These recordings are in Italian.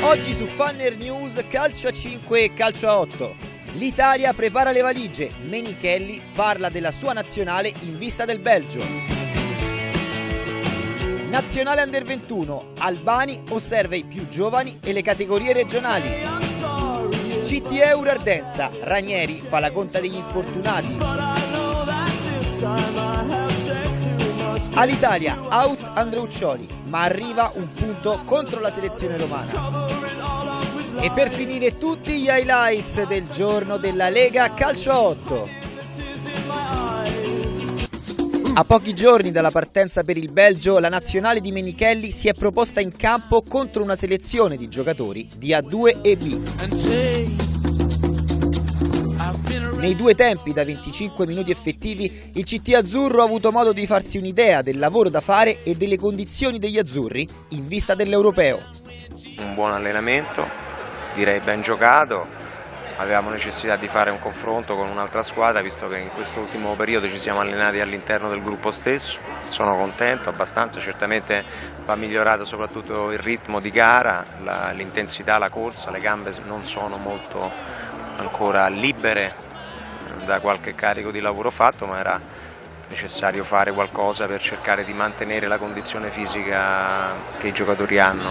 Oggi su Funner News, calcio a 5 e calcio a 8. L'Italia prepara le valigie, Menichelli parla della sua nazionale in vista del Belgio. Nazionale Under 21, Albani osserva i più giovani e le categorie regionali. CT Euro Ardenza, Ranieri fa la conta degli infortunati. All'Italia, out Andreuccioli, ma arriva un punto contro la selezione romana. E per finire tutti gli highlights del giorno della Lega Calcio a 8. A pochi giorni dalla partenza per il Belgio, la nazionale di Menichelli si è proposta in campo contro una selezione di giocatori di A2 e B. Nei due tempi da 25 minuti effettivi, il CT azzurro ha avuto modo di farsi un'idea del lavoro da fare e delle condizioni degli azzurri in vista dell'Europeo. Un buon allenamento, direi ben giocato, avevamo necessità di fare un confronto con un'altra squadra visto che in quest'ultimo periodo ci siamo allenati all'interno del gruppo stesso. Sono contento abbastanza, certamente va migliorato soprattutto il ritmo di gara, l'intensità, la corsa, le gambe non sono molto ancora libere da qualche carico di lavoro fatto, ma era necessario fare qualcosa per cercare di mantenere la condizione fisica che i giocatori hanno.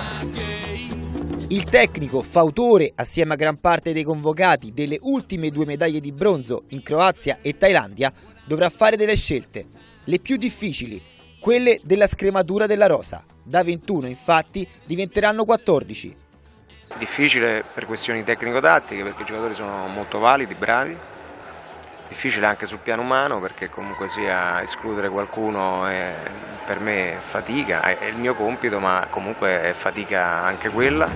Il tecnico, fautore assieme a gran parte dei convocati delle ultime 2 medaglie di bronzo in Croazia e Thailandia, dovrà fare delle scelte, le più difficili, quelle della scrematura della rosa. Da 21 infatti diventeranno 14. Difficile per questioni tecnico-tattiche perché i giocatori sono molto validi, bravi. Difficile anche sul piano umano perché comunque sia escludere qualcuno per me è fatica, è il mio compito, ma comunque è fatica anche quella.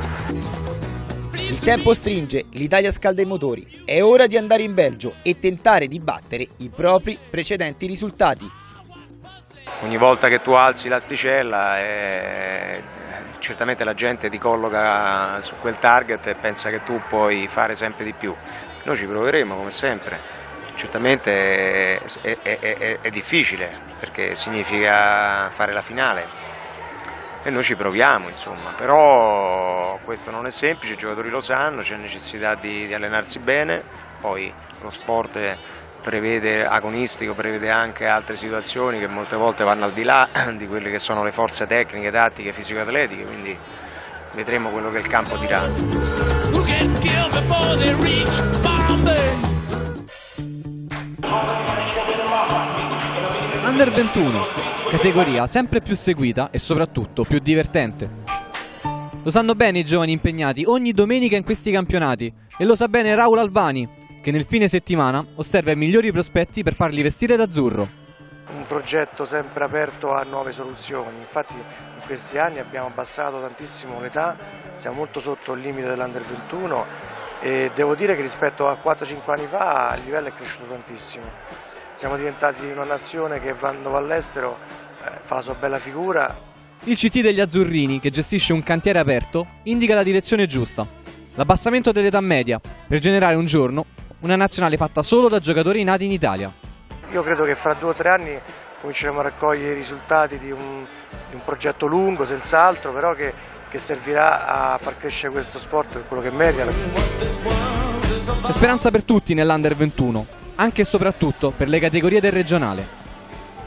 Il tempo stringe, l'Italia scalda i motori, è ora di andare in Belgio e tentare di battere i propri precedenti risultati. Ogni volta che tu alzi l'asticella certamente la gente ti colloca su quel target e pensa che tu puoi fare sempre di più. Noi ci proveremo come sempre. Certamente è difficile perché significa fare la finale e noi ci proviamo, insomma, però questo non è semplice, i giocatori lo sanno, c'è necessità di allenarsi bene, poi lo sport agonistico prevede anche altre situazioni che molte volte vanno al di là di quelle che sono le forze tecniche, tattiche, fisico-atletiche, quindi vedremo quello che il campo dirà. Under 21, categoria sempre più seguita e soprattutto più divertente. Lo sanno bene i giovani impegnati ogni domenica in questi campionati e lo sa bene Raul Albani, che nel fine settimana osserva i migliori prospetti per farli vestire d'azzurro. Un progetto sempre aperto a nuove soluzioni, infatti in questi anni abbiamo abbassato tantissimo l'età, siamo molto sotto il limite dell'Under 21 e devo dire che rispetto a 4-5 anni fa il livello è cresciuto tantissimo. Siamo diventati una nazione che quando va all'estero fa la sua bella figura. Il CT degli azzurrini, che gestisce un cantiere aperto, indica la direzione giusta. L'abbassamento dell'età media, per generare un giorno una nazionale fatta solo da giocatori nati in Italia. Io credo che fra 2 o 3 anni cominceremo a raccogliere i risultati di un progetto lungo, senz'altro, però che servirà a far crescere questo sport per quello che merita. C'è speranza per tutti nell'Under 21, anche e soprattutto per le categorie del regionale.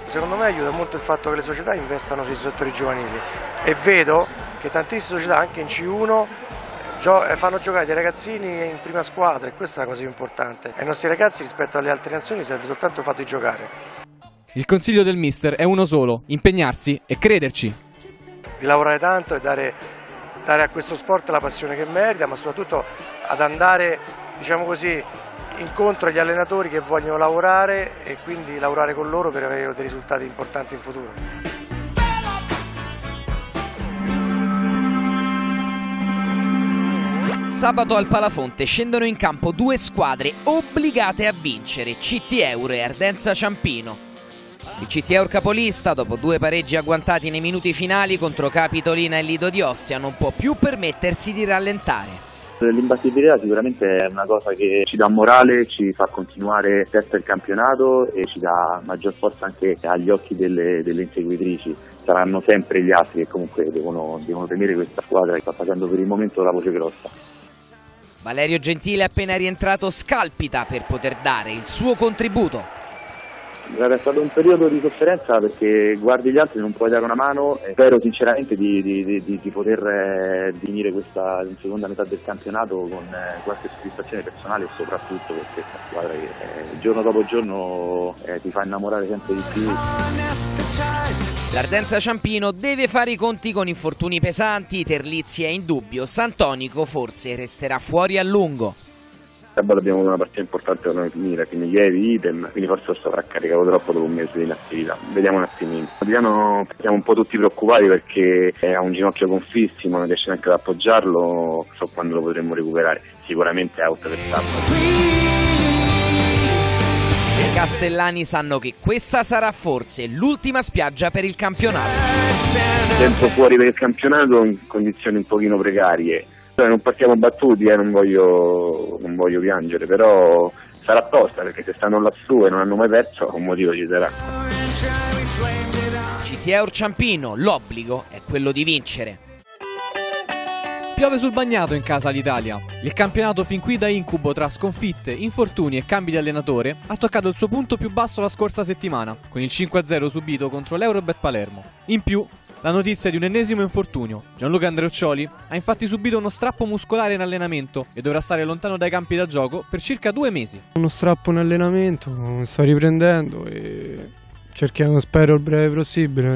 Secondo me aiuta molto il fatto che le società investano sui settori giovanili e vedo che tantissime società anche in C1 fanno giocare dei ragazzini in prima squadra e questa è la cosa più importante. Ai nostri ragazzi rispetto alle altre nazioni serve soltanto il fatto di giocare. Il consiglio del mister è uno solo: impegnarsi e crederci. Di lavorare tanto e dare a questo sport la passione che merita, ma soprattutto ad andare, diciamo così, incontro agli allenatori che vogliono lavorare e quindi lavorare con loro per avere dei risultati importanti in futuro. Sabato al Palafonte scendono in campo 2 squadre obbligate a vincere, CT Euro e Ardenza Ciampino. Il CT Euro capolista, dopo 2 pareggi agguantati nei minuti finali contro Capitolina e Lido di Ostia, non può più permettersi di rallentare. L'imbattibilità sicuramente è una cosa che ci dà morale, ci fa continuare terzo il campionato e ci dà maggior forza anche agli occhi delle inseguitrici. Saranno sempre gli altri che comunque devono tenere questa squadra che sta facendo per il momento la voce grossa. Valerio Gentile, appena rientrato, scalpita per poter dare il suo contributo. È stato un periodo di sofferenza perché guardi gli altri, non puoi dare una mano e spero sinceramente di poter finire questa seconda metà del campionato con qualche soddisfazione personale e soprattutto per questa squadra che giorno dopo giorno ti fa innamorare sempre di più. L'Ardenza Ciampino deve fare i conti con infortuni pesanti, Terlizzi è in dubbio, Santonico forse resterà fuori a lungo. Sabato abbiamo una partita importante da noi finire, quindi ieri idem, quindi forse sto sovraccaricato troppo dopo un mese di inattività. Vediamo un attimino. Adriano siamo un po' tutti preoccupati perché ha un ginocchio gonfissimo, non riesce neanche ad appoggiarlo, so quando lo potremmo recuperare, sicuramente è out per sabato. I castellani sanno che questa sarà forse l'ultima spiaggia per il campionato. Tempo fuori per il campionato in condizioni un pochino precarie. Non partiamo battuti, non voglio piangere, però sarà tosta perché se stanno lassù e non hanno mai perso un motivo ci sarà. CTEUR Ciampino, l'obbligo è quello di vincere. Piove sul bagnato in casa all'Italia. Il campionato fin qui da incubo tra sconfitte, infortuni e cambi di allenatore ha toccato il suo punto più basso la scorsa settimana, con il 5-0 subito contro l'Eurobet Palermo. In più, la notizia di un ennesimo infortunio. Gianluca Andreuccioli ha infatti subito uno strappo muscolare in allenamento e dovrà stare lontano dai campi da gioco per circa 2 mesi. Uno strappo in allenamento, sta riprendendo e cerchiamo, spero il breve possibile,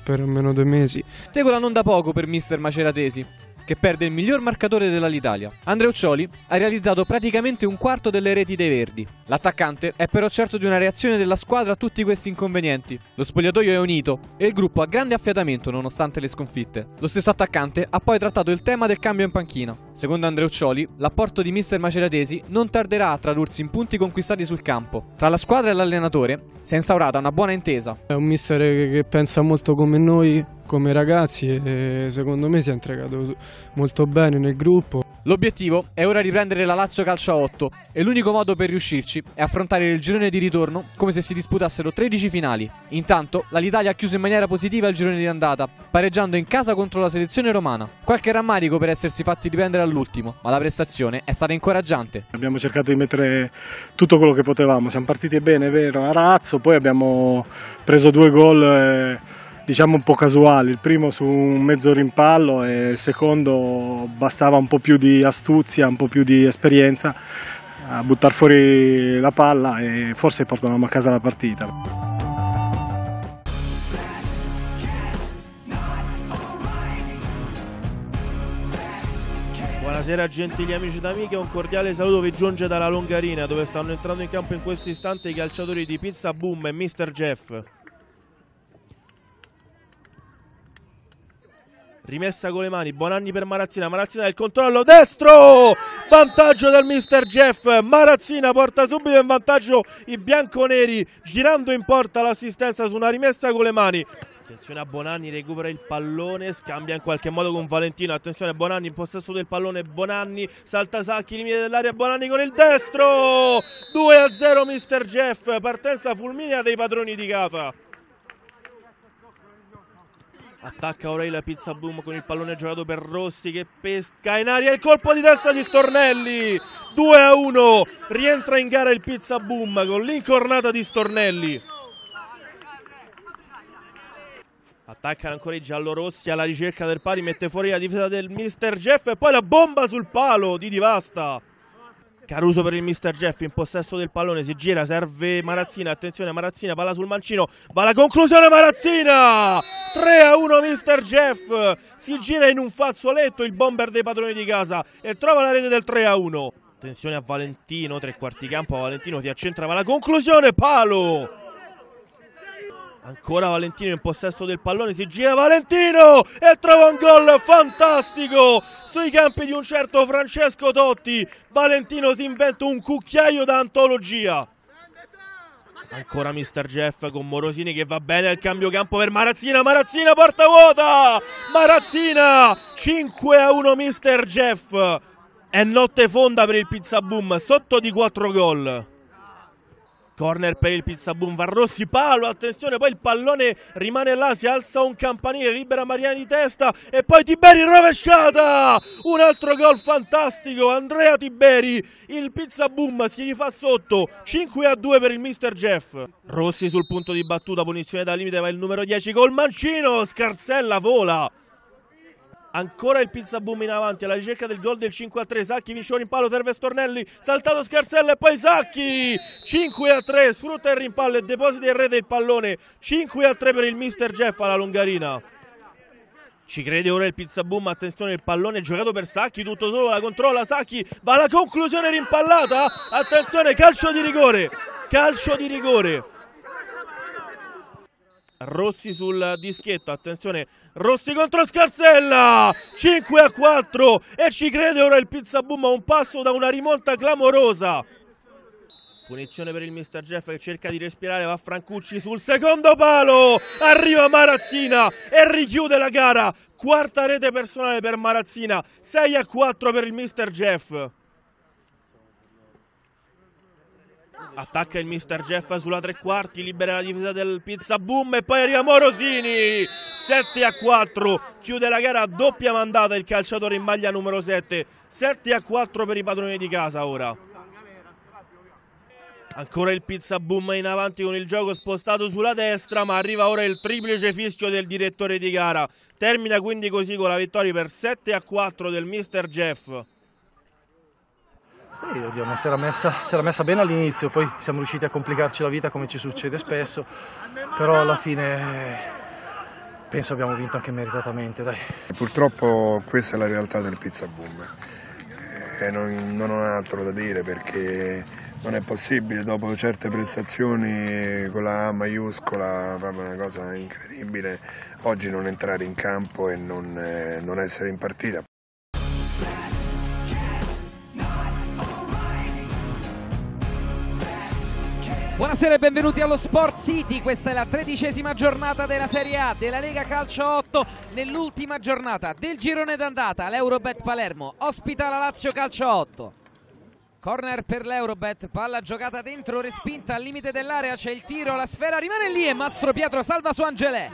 per almeno 2 mesi. Tegola non da poco per mister Maceratesi, che perde il miglior marcatore dell'Alitalia. Andreuccioli ha realizzato praticamente un quarto delle reti dei Verdi. L'attaccante è però certo di una reazione della squadra a tutti questi inconvenienti. Lo spogliatoio è unito e il gruppo ha grande affiatamento nonostante le sconfitte. Lo stesso attaccante ha poi trattato il tema del cambio in panchina. Secondo Andreuccioli, l'apporto di mister Maceratesi non tarderà a tradursi in punti conquistati sul campo. Tra la squadra e l'allenatore si è instaurata una buona intesa. È un mister che pensa molto come noi, come ragazzi, e secondo me si è entregato molto bene nel gruppo. L'obiettivo è ora riprendere la Lazio calcio a 8 e l'unico modo per riuscirci è affrontare il girone di ritorno come se si disputassero 13 finali. Intanto l'Alitalia ha chiuso in maniera positiva il girone di andata, pareggiando in casa contro la selezione romana. Qualche rammarico per essersi fatti riprendere all'ultimo, ma la prestazione è stata incoraggiante. Abbiamo cercato di mettere tutto quello che potevamo, siamo partiti bene, è vero, a razzo, poi abbiamo preso 2 gol diciamo un po' casuali, il primo su un mezzo rimpallo e il secondo bastava un po' più di astuzia, un po' più di esperienza a buttare fuori la palla e forse portavamo a casa la partita. Buonasera gentili amici ed amiche, un cordiale saluto vi giunge dalla Longarina dove stanno entrando in campo in questo istante i calciatori di Pizza Boom e Mr. Jeff. Rimessa con le mani, Bonanni per Marazzina, Marazzina del controllo destro, vantaggio del Mr. Jeff, Marazzina porta subito in vantaggio i bianconeri, girando in porta l'assistenza su una rimessa con le mani. Attenzione a Bonanni, recupera il pallone, scambia in qualche modo con Valentino, attenzione a Bonanni in possesso del pallone, Bonanni salta Sacchi, limite dell'area, Bonanni con il destro, 2-0 Mr. Jeff, partenza fulminea dei padroni di casa. Attacca ora il Pizza Boom con il pallone giocato per Rossi che pesca in aria il colpo di testa di Stornelli. 2-1, rientra in gara il Pizza Boom con l'incornata di Stornelli. Attaccano ancora i giallorossi alla ricerca del pari, mette fuori la difesa del Mr. Jeff e poi la bomba sul palo di Divasta. Caruso per il Mr. Jeff in possesso del pallone, si gira, serve Marazzina, attenzione Marazzina, palla sul mancino, va la conclusione Marazzina! 3-1 Mr. Jeff, si gira in un fazzoletto il bomber dei padroni di casa e trova la rete del 3-1. Attenzione a Valentino, 3/4 campo, Valentino si accentra, va la conclusione, palo! Ancora Valentino in possesso del pallone, si gira Valentino e trova un gol fantastico sui campi di un certo Francesco Totti. Valentino si inventa un cucchiaio da antologia. Ancora Mr. Jeff con Morosini che va bene al cambio campo per Marazzina, Marazzina porta vuota, Marazzina 5-1 Mr. Jeff. È notte fonda per il Pizzaboom, sotto di 4 gol. Corner per il Pizzaboom, va Rossi, palo, attenzione, poi il pallone rimane là, si alza un campanile, libera Mariani di testa e poi Tiberi rovesciata! Un altro gol fantastico, Andrea Tiberi, il Pizzaboom si rifà sotto, 5-2 per il Mr. Jeff. Rossi sul punto di battuta, punizione da limite, va il numero 10 col mancino, Scarsella vola. Ancora il Pizzaboom in avanti alla ricerca del gol del 5-3. Sacchi vince il rimpallo, serve Stornelli, saltato Scarsella e poi Sacchi. 5-3, sfrutta il rimpallo e deposita in rete il pallone. 5-3 per il Mr. Jeff alla Longarina. Ci crede ora il Pizzaboom, attenzione, il pallone giocato per Sacchi, tutto solo, la controlla Sacchi, va alla conclusione rimpallata. Attenzione, calcio di rigore. Calcio di rigore. Rossi sul dischetto, attenzione, Rossi contro Scarsella, 5-4 e ci crede ora il Pizzaboom a un passo da una rimonta clamorosa. Punizione per il Mr. Jeff che cerca di respirare, va Francucci sul secondo palo, arriva Marazzina e richiude la gara, quarta rete personale per Marazzina, 6-4 per il Mr. Jeff. Attacca il Mr. Jeff sulla tre quarti, libera la difesa del Pizzaboom e poi arriva Morosini, 7-4, chiude la gara a doppia mandata il calciatore in maglia numero 7, 7-4 per i padroni di casa ora. Ancora il Pizzaboom in avanti con il gioco spostato sulla destra, ma arriva ora il triplice fischio del direttore di gara. Termina quindi così con la vittoria per 7-4 del Mr. Jeff. Sì, oddio, si era messa bene all'inizio, poi siamo riusciti a complicarci la vita come ci succede spesso, però alla fine penso abbiamo vinto anche meritatamente, dai. Purtroppo questa è la realtà del Pizzaboom e non ho altro da dire, perché non è possibile dopo certe prestazioni con la A maiuscola, proprio una cosa incredibile, oggi non entrare in campo e non essere in partita. Buonasera e benvenuti allo Sport City, questa è la 13ª giornata della Serie A della Lega Calcio 8, nell'ultima giornata del girone d'andata l'Eurobet Palermo ospita la Lazio Calcio 8. Corner per l'Eurobet, palla giocata dentro, respinta al limite dell'area, c'è il tiro, la sfera rimane lì e Mastropietro salva su Angelè.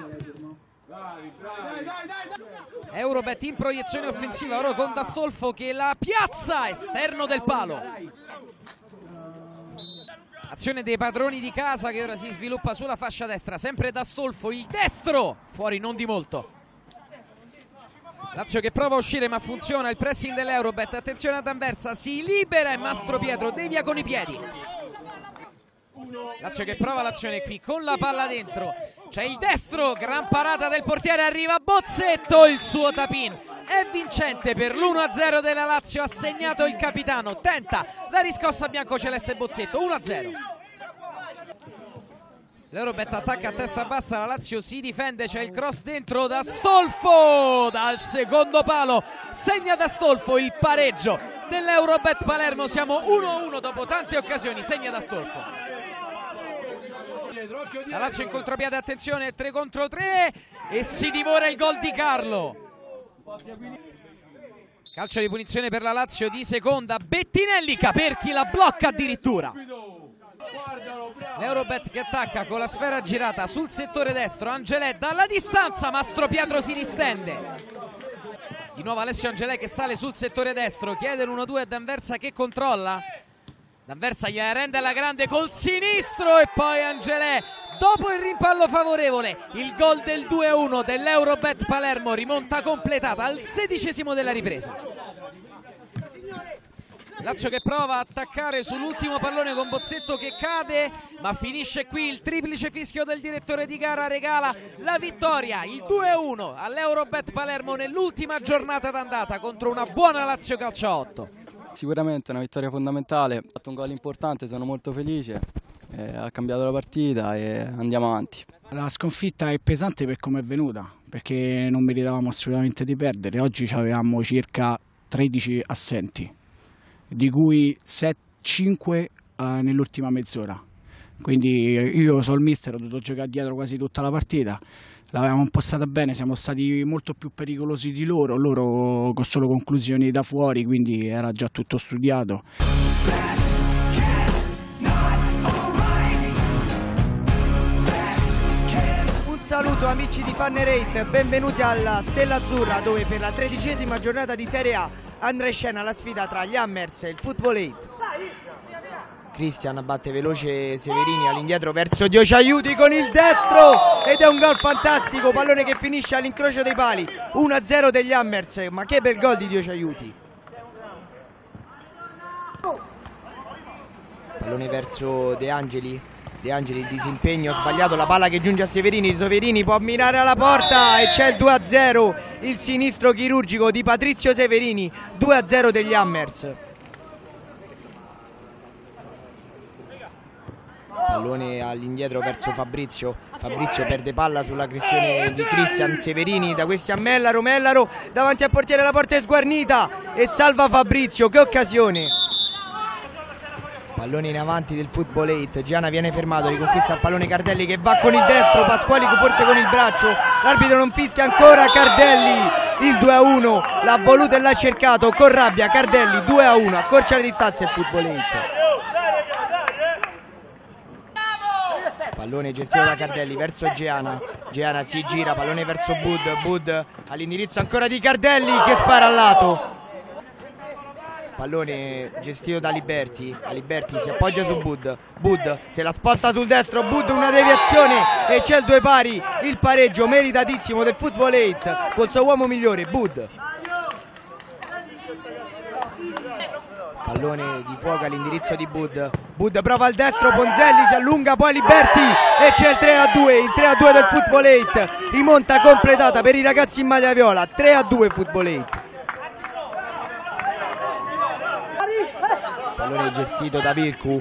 Eurobet in proiezione offensiva ora con D'Astolfo che la piazza esterno del palo. Azione dei padroni di casa che ora si sviluppa sulla fascia destra, sempre D'Astolfo, il destro, fuori non di molto. Lazio che prova a uscire ma funziona il pressing dell'Eurobet, attenzione ad Anversa, si libera e Mastropietro devia con i piedi. Lazio che prova l'azione qui con la palla dentro, c'è il destro, gran parata del portiere, arriva Bozzetto, il suo tapin. È vincente per l'1-0 della Lazio, ha segnato il capitano, tenta la riscossa biancoceleste Bozzetto, 1-0. L'Eurobet attacca a testa bassa, la Lazio si difende, c'è il cross dentro da D'Astolfo, dal secondo palo, segna D'Astolfo il pareggio dell'Eurobet Palermo, siamo 1-1 dopo tante occasioni, segna D'Astolfo. La Lazio in contropiede, attenzione, 3 contro 3 e si divora il gol di Carlo. Calcio di punizione per la Lazio di seconda, Bettinelli, Caperchi la blocca addirittura. L'Eurobet che attacca con la sfera girata sul settore destro, Angelè dalla distanza, Mastropietro si distende. Di nuovo Alessio Angelè che sale sul settore destro, chiede l'1-2 a D'Anversa che controlla. D'Anversa gliela rende alla grande col sinistro e poi Angelè dopo il rimpallo favorevole, il gol del 2-1 dell'Eurobet Palermo, rimonta completata al 16° della ripresa. Lazio che prova a attaccare sull'ultimo pallone con Bozzetto che cade, ma finisce qui, il triplice fischio del direttore di gara regala la vittoria, il 2-1 all'Eurobet Palermo nell'ultima giornata d'andata contro una buona Lazio Calcio 8. Sicuramente una vittoria fondamentale, ha fatto un gol importante, sono molto felice, ha cambiato la partita e andiamo avanti. La sconfitta è pesante per come è venuta, perché non meritavamo assolutamente di perdere. Oggi avevamo circa 13 assenti, di cui 5 nell'ultima mezz'ora. Quindi io sono il mister, ho dovuto giocare dietro quasi tutta la partita, l'avevamo impostata bene, siamo stati molto più pericolosi di loro con solo conclusioni da fuori, quindi era già tutto studiato. Un saluto amici di Fannerate, benvenuti alla Stella Azzurra, dove per la 13ª giornata di Serie A andrà in scena la sfida tra gli Hammers e il Football 8. Cristian batte veloce Severini all'indietro verso Dio ci aiuti con il destro ed è un gol fantastico, pallone che finisce all'incrocio dei pali, 1-0 degli Hammers, ma che bel gol di Dio ci aiuti. Pallone verso De Angeli, il disimpegno sbagliato, la palla che giunge a Severini, Severini può mirare alla porta e c'è il 2-0, il sinistro chirurgico di Patrizio Severini, 2-0 degli Hammers. Pallone all'indietro verso Fabrizio perde palla sulla questione di Cristian Severini, da questi a Mellaro davanti al portiere, la porta è sguarnita e salva Fabrizio, che occasione. Pallone in avanti del Football 8, Giana viene fermato, riconquista il pallone Cardelli che va con il destro, Pasquali forse con il braccio, l'arbitro non fischia ancora, Cardelli il 2-1, l'ha voluto e l'ha cercato con rabbia Cardelli, 2-1, accorcia le distanze il Football 8. Pallone gestito da Cardelli verso Giana si gira, pallone verso Bud all'indirizzo ancora di Cardelli che spara al lato. Pallone gestito da Liberti si appoggia su Bud se la sposta sul destro, Bud una deviazione e c'è il 2 pari, il pareggio meritatissimo del Football 8 col suo uomo migliore Bud. Pallone di fuoco all'indirizzo di Bud prova al destro, Ponzelli si allunga, poi Liberti e c'è il 3-2, il 3-2 del Football 8, rimonta completata per i ragazzi in maglia viola, 3-2 Football 8. Pallone gestito da Vilcu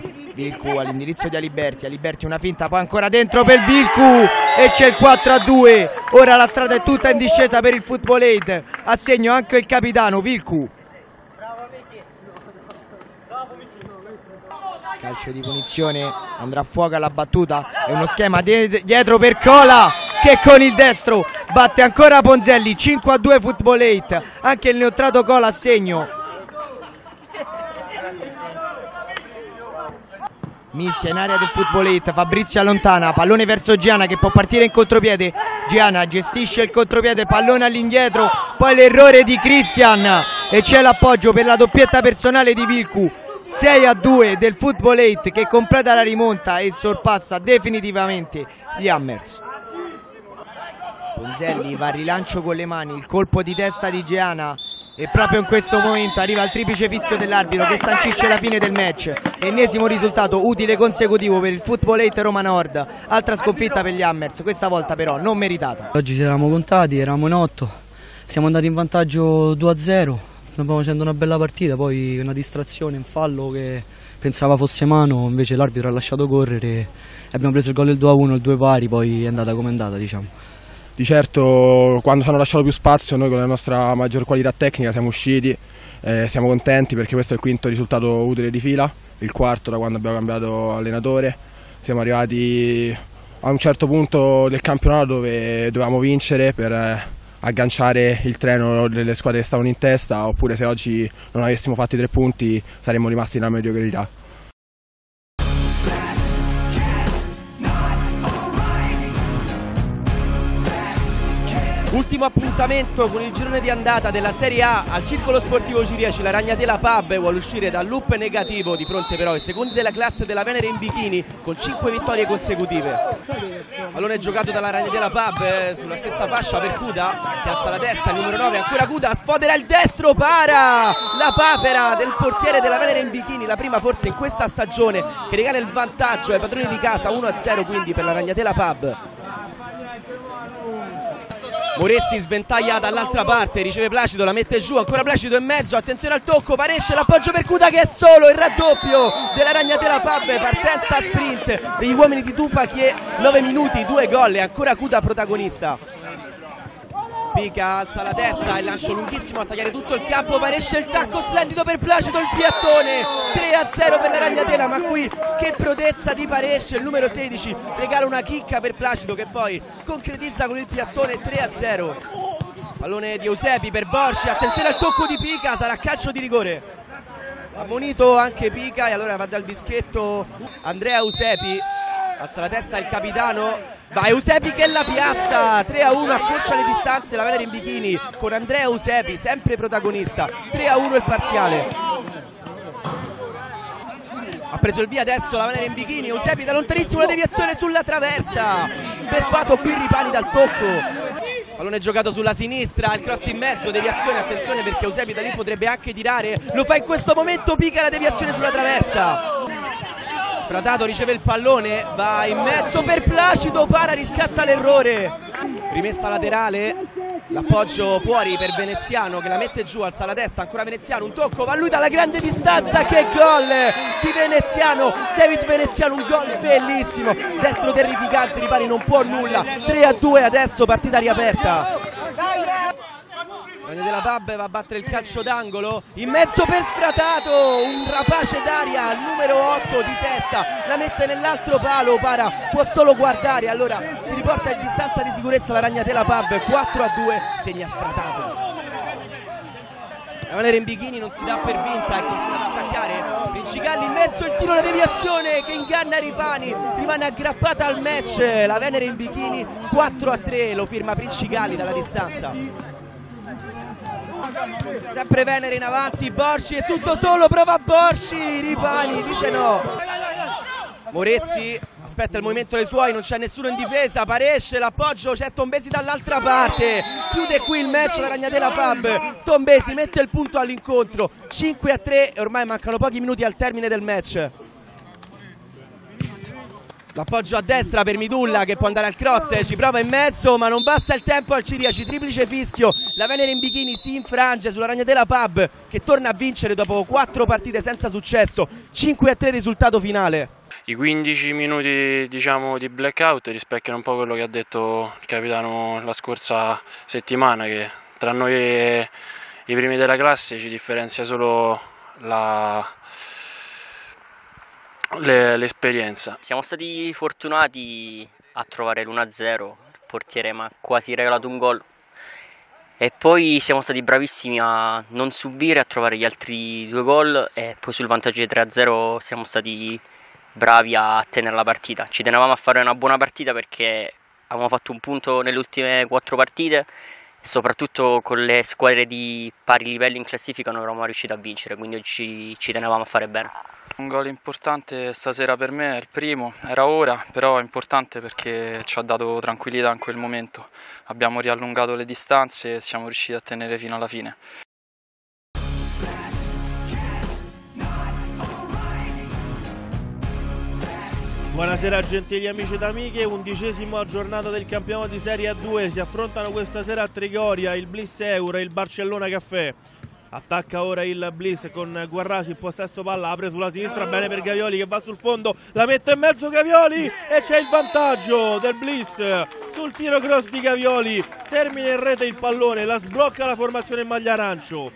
all'indirizzo di Aliberti una finta, poi ancora dentro per Vilcu e c'è il 4-2, ora la strada è tutta in discesa per il Football 8, a segno anche il capitano Vilcu. Calcio di punizione, andrà a fuoco alla battuta, è uno schema dietro per Cola che con il destro batte ancora Ponzelli, 5-2 Football 8, anche il neotrato Cola a segno. Mischia in area del Football 8, Fabrizio allontana, pallone verso Giana che può partire in contropiede, Giana gestisce il contropiede, pallone all'indietro, poi l'errore di Cristian e c'è l'appoggio per la doppietta personale di Vilcu, 6-2 del Football 8 che completa la rimonta e sorpassa definitivamente gli Hammers. Ponzelli va al rilancio con le mani, il colpo di testa di Giana e proprio in questo momento arriva il triplice fischio dell'arbitro che sancisce la fine del match. Ennesimo risultato utile consecutivo per il Football 8 Roma Nord, altra sconfitta per gli Hammers, questa volta però non meritata. Oggi ci eravamo contati, eravamo in 8, siamo andati in vantaggio 2-0, abbiamo facendo una bella partita, poi una distrazione, un fallo che pensava fosse mano, invece l'arbitro ha lasciato correre e abbiamo preso il gol del 2-1, il 2 pari, poi è andata come è andata, diciamo. Di certo quando ci hanno lasciato più spazio noi con la nostra maggior qualità tecnica siamo usciti, siamo contenti perché questo è il quinto risultato utile di fila, il quarto da quando abbiamo cambiato allenatore, siamo arrivati a un certo punto del campionato dove dovevamo vincere per agganciare il treno delle squadre che stavano in testa, oppure se oggi non avessimo fatto i 3 punti saremmo rimasti nella mediocrità. Ultimo appuntamento con il girone di andata della Serie A al Circolo Sportivo Ciriaci. La Ragnatela Pub vuole uscire dal loop negativo, di fronte però ai secondi della classe della Venere in bikini con 5 vittorie consecutive. Pallone giocato dalla Ragnatela Pub sulla stessa fascia per Cuda che alza la testa, il numero 9 ancora Cuda, sfodera il destro, para la papera del portiere della Venere in bikini, la prima forse in questa stagione, che regala il vantaggio ai padroni di casa, 1-0 quindi per la Ragnatela Pub. Morezzi sventaglia dall'altra parte, riceve Placido, la mette giù, ancora Placido in mezzo, attenzione al tocco, Paresce, l'appoggio per Cuda che è solo, il raddoppio della Ragnatela Pub, partenza sprint degli uomini di Tupac, 9 minuti, 2 gol e ancora Cuda protagonista. Pica alza la testa, il lancio lunghissimo a tagliare tutto il campo, Paresce il tacco splendido per Placido, il piattone, 3-0 per la Ragnatela, ma qui che prodezza di Paresce, il numero 16 regala una chicca per Placido che poi concretizza con il piattone, 3-0. Pallone di Eusebi per Borci, attenzione al tocco di Pica, sarà calcio di rigore. Ammonito anche Pica e allora va dal dischetto Andrea Eusebi, alza la testa il capitano. Va Eusebi che la piazza, 3-1, accorcia le distanze la Venere in bikini con Andrea Eusebi, sempre protagonista, 3-1 il parziale. Ha preso il via adesso la Venere in bikini, Eusebi da lontanissimo, una deviazione sulla traversa, beffato qui Ripani dal tocco. Pallone giocato sulla sinistra, il cross in mezzo, deviazione, attenzione perché Eusebi da lì potrebbe anche tirare, lo fa in questo momento, Pica la deviazione sulla traversa. Sfratato riceve il pallone, va in mezzo per Placido, para, riscatta l'errore. Rimessa laterale, l'appoggio fuori per Veneziano che la mette giù, alza la testa, ancora Veneziano, un tocco, va lui dalla grande distanza, che gol di Veneziano, David Veneziano, un gol bellissimo, destro terrificante, Ripani non può nulla, 3-2 adesso, partita riaperta. Della Pab va a battere il calcio d'angolo, in mezzo per Sfratato, un rapace d'aria, il numero 8 di testa, la mette nell'altro palo, para, può solo guardare, allora si riporta in distanza di sicurezza la Ragnatela Pab, 4-2, segna Sfratato. La Venere in bikini non si dà per vinta e continua ad attaccare, Princigalli in mezzo, il tiro, la deviazione che inganna Ripani, rimane aggrappata al match, la Venere in bikini 4-3, lo firma Princigalli dalla distanza. Sempre Venere in avanti, Borci è tutto solo, prova Borci, Ripani dice no. Morezzi aspetta il movimento dei suoi, non c'è nessuno in difesa, Paresce, l'appoggio, c'è Tombesi dall'altra parte, chiude qui il match la Ragnatela Pab, Tombesi mette il punto all'incontro, 5-3 e ormai mancano pochi minuti al termine del match. L'appoggio a destra per Midulla che può andare al cross, ci prova in mezzo ma non basta il tempo al Ciriaci, triplice fischio, la Venere in bikini si infrange sulla Ragnatela Pab che torna a vincere dopo 4 partite senza successo, 5-3 risultato finale. I 15 minuti diciamo di blackout rispecchiano un po' quello che ha detto il capitano la scorsa settimana, che tra noi e i primi della classe ci differenzia solo l'esperienza. Siamo stati fortunati a trovare l'1-0, il portiere mi ha quasi regalato un gol e poi siamo stati bravissimi a non subire, a trovare gli altri 2 gol e poi sul vantaggio di 3-0 siamo stati bravi a tenere la partita. Ci tenevamo a fare una buona partita perché avevamo fatto un punto nelle ultime 4 partite e soprattutto con le squadre di pari livelli in classifica non eravamo riusciti a vincere, quindi oggi ci tenevamo a fare bene. Un gol importante stasera per me, è il primo, era ora, però è importante perché ci ha dato tranquillità in quel momento. Abbiamo riallungato le distanze e siamo riusciti a tenere fino alla fine. Buonasera gentili amici ed amiche, 11ª giornata del campionato di Serie A2, si affrontano questa sera a Trigoria il Bliss Euro e il Barcellona Caffè. Attacca ora il Bliss con Guarrasi in possesso palla, apre sulla sinistra, bene per Gavioli che va sul fondo, la mette in mezzo Gavioli e c'è il vantaggio del Bliss sul tiro cross di Gavioli, termina in rete il pallone, la sblocca la formazione in maglia arancio.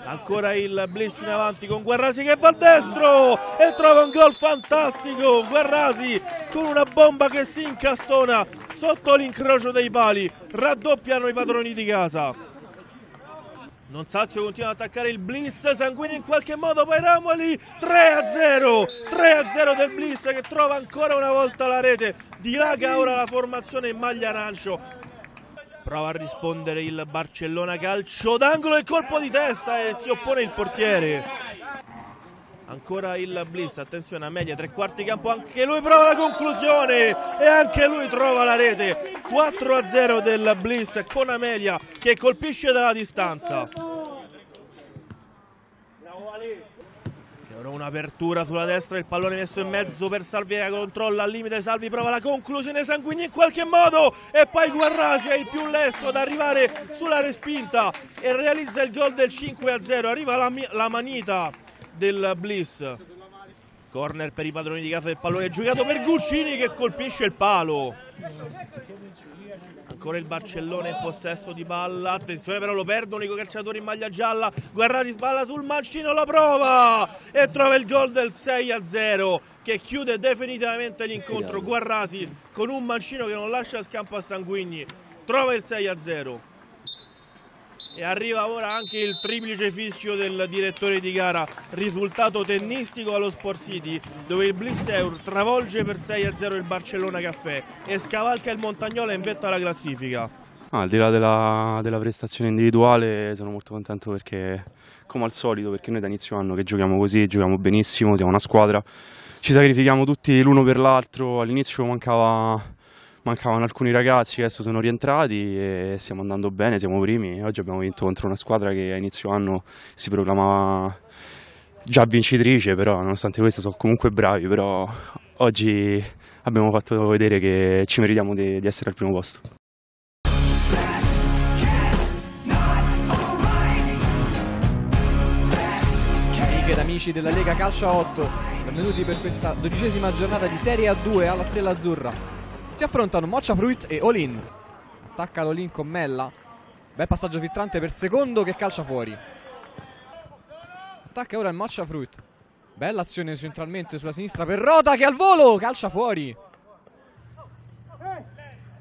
Ancora il Bliss in avanti con Guarrasi che va a destro e trova un gol fantastico, Guarrasi con una bomba che si incastona sotto l'incrocio dei pali, raddoppiano i padroni di casa. Non Sazio continua ad attaccare il Bliss, Sanguini in qualche modo, poi Ramoli, 3-0 del Bliss che trova ancora una volta la rete, dilaga ora la formazione in maglia arancio. Prova a rispondere il Barcellona, calcio d'angolo e colpo di testa e si oppone il portiere. Ancora il Bliss, attenzione a media, 3/4 campo, anche lui prova la conclusione e anche lui trova la rete. 4-0 del Bliss con Amelia che colpisce dalla distanza. Ora un'apertura sulla destra, il pallone messo in mezzo per Salvi, controlla al limite Salvi, prova la conclusione, Sanguigni in qualche modo e poi Guarrasi è il più lesto ad arrivare sulla respinta e realizza il gol del 5-0, arriva la manita del Bliss. Corner per i padroni di casa, del pallone giocato per Guccini che colpisce il palo. Ancora il Barcellona in possesso di palla, attenzione però lo perdono i calciatori in maglia gialla. Guarrasi palla sul mancino, la prova e trova il gol del 6-0 che chiude definitivamente l'incontro. Guarrasi con un mancino che non lascia scampo a Sanguigni trova il 6-0 e arriva ora anche il triplice fischio del direttore di gara. Risultato tennistico allo Sport City, dove il Blisteur travolge per 6-0 il Barcellona Caffè e scavalca il Montagnola in vetta alla classifica. Al di là della prestazione individuale sono molto contento perché, come al solito, perché noi da inizio anno che giochiamo così, giochiamo benissimo, siamo una squadra, ci sacrifichiamo tutti l'uno per l'altro. All'inizio mancavano alcuni ragazzi che adesso sono rientrati e stiamo andando bene, siamo primi. Oggi abbiamo vinto contro una squadra che a inizio anno si proclamava già vincitrice, però nonostante questo sono comunque bravi, però oggi abbiamo fatto vedere che ci meritiamo di essere al primo posto. Amiche ed amici della Lega Calcio a 8, benvenuti per questa 12ª giornata di Serie A2 alla Stella Azzurra. Si affrontano Moccia Fruit e Olin. Attacca l'Olin con Mella. Bel passaggio filtrante per Secondo che calcia fuori. Attacca ora il Moccia Fruit. Bella azione centralmente sulla sinistra per Rota che al volo calcia fuori.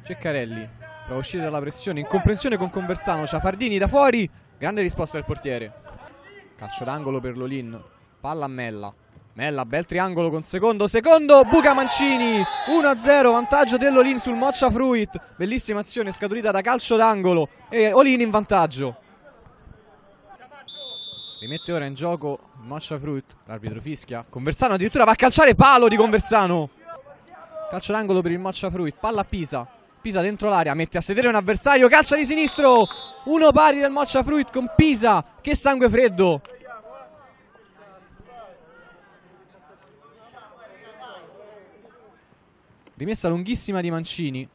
Ceccarelli prova a uscire dalla pressione, in comprensione con Conversano. Ciafardini da fuori. Grande risposta del portiere. Calcio d'angolo per l'Olin. Palla a Mella. Mella, bel triangolo con Secondo, buca Mancini, 1-0, vantaggio dell'Olin sul Moccia Fruit. Bellissima azione scaturita da calcio d'angolo e Olin in vantaggio. Rimette ora in gioco il Moccia Fruit, l'arbitro fischia. Conversano addirittura va a calciare, palo di Conversano. Calcio d'angolo per il Moccia Fruit, palla a Pisa. Pisa dentro l'area, mette a sedere un avversario, calcia di sinistro. Uno pari del Moccia Fruit con Pisa, che sangue freddo. Rimessa lunghissima di Mancini.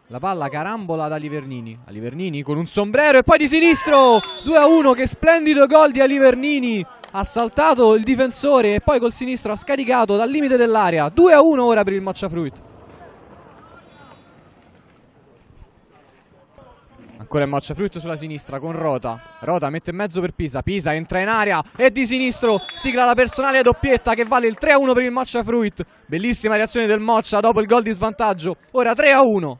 La palla carambola da Livernini. A Livernini con un sombrero e poi di sinistro 2-1, che splendido gol di Livernini. Ha saltato il difensore e poi col sinistro ha scaricato dal limite dell'area. 2-1 ora per il Moccia Fruit. Ancora il Moccia Fruit sulla sinistra con Rota. Rota mette in mezzo per Pisa. Pisa entra in area e di sinistro sigla la personale doppietta che vale il 3-1 per il Moccia Fruit. Bellissima reazione del Moccia dopo il gol di svantaggio. Ora 3-1.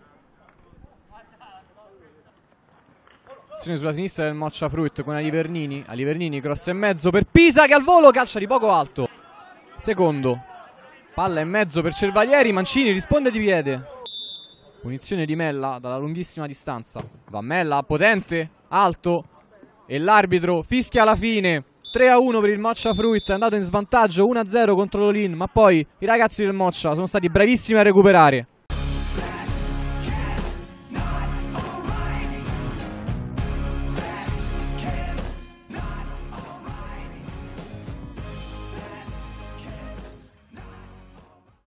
Azione sulla sinistra del Moccia Fruit con Alivernini. Alivernini cross in mezzo per Pisa che al volo calcia di poco alto. Secondo. Palla in mezzo per Cervalieri. Mancini risponde di piede. Punizione di Mella dalla lunghissima distanza. Va Mella, potente, alto. E l'arbitro fischia alla fine. 3-1 per il Moccia Fruit. È andato in svantaggio 1-0 contro l'Olin. Ma poi i ragazzi del Moccia sono stati bravissimi a recuperare.